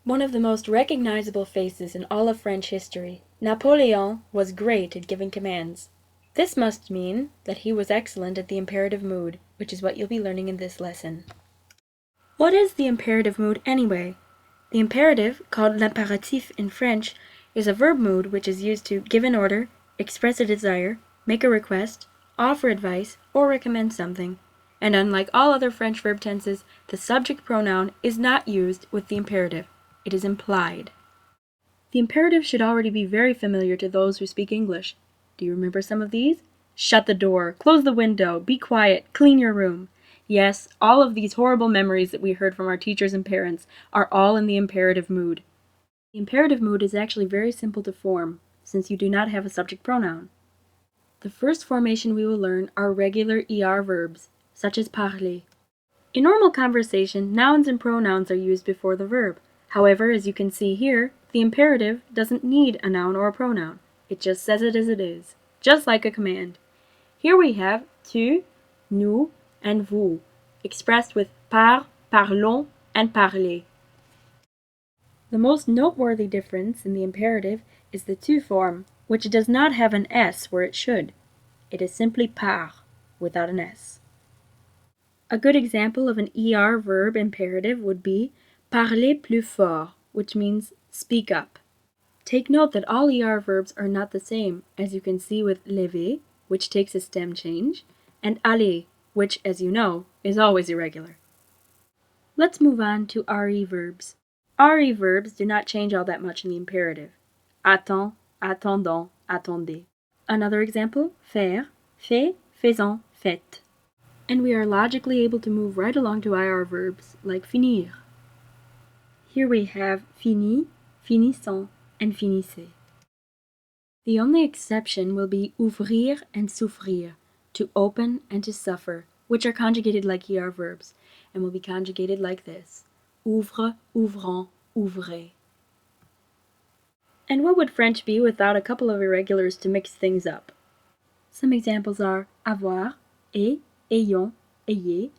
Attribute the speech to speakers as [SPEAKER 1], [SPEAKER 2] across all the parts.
[SPEAKER 1] One of the most recognizable faces in all of French history, Napoleon was great at giving commands. This must mean that he was excellent at the imperative mood, which is what you'll be learning in this lesson. What is the imperative mood anyway? The imperative, called l'impératif in French, is a verb mood which is used to give an order, express a desire, make a request, offer advice, or recommend something. And unlike all other French verb tenses, the subject pronoun is not used with the imperative. It is implied. The imperative should already be very familiar to those who speak English. Do you remember some of these? Shut the door, close the window, be quiet, clean your room. Yes, all of these horrible memories that we heard from our teachers and parents are all in the imperative mood. The imperative mood is actually very simple to form, since you do not have a subject pronoun. The first formation we will learn are regular ER verbs, such as parler. In normal conversation, nouns and pronouns are used before the verb. However, as you can see here, the imperative doesn't need a noun or a pronoun. It just says it as it is, just like a command. Here we have tu, nous, and vous, expressed with par, parlons, and parler. The most noteworthy difference in the imperative is the tu form, which does not have an S where it should. It is simply par, without an S. A good example of an ER verb imperative would be parler plus fort, which means speak up. Take note that all ER verbs are not the same, as you can see with lever, which takes a stem change, and aller, which, as you know, is always irregular. Let's move on to RE verbs. RE verbs do not change all that much in the imperative. Attends, attendons, attendez. Another example, faire, fait, faisons, faites. And we are logically able to move right along to IR verbs, like finir. Here we have fini, finissons, and finissez. The only exception will be ouvrir and souffrir, to open and to suffer, which are conjugated like ER verbs, and will be conjugated like this: ouvre, ouvrons, ouvrez. And what would French be without a couple of irregulars to mix things up? Some examples are avoir, et, ayons, ayez,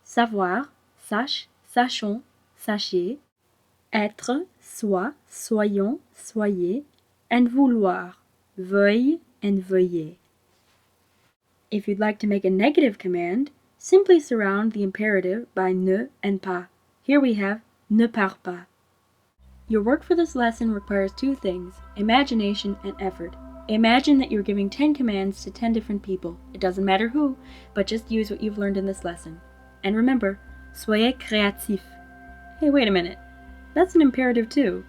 [SPEAKER 1] savoir, sache, sachons, sachez, être, soit, soyons, soyez, and vouloir, veuille and veuillez. If you'd like to make a negative command, simply surround the imperative by ne and pas. Here we have ne pars pas. Your work for this lesson requires two things: imagination and effort. Imagine that you're giving 10 commands to 10 different people. It doesn't matter who, but just use what you've learned in this lesson. And remember, soyez créatifs. Hey, wait a minute. That's an imperative too.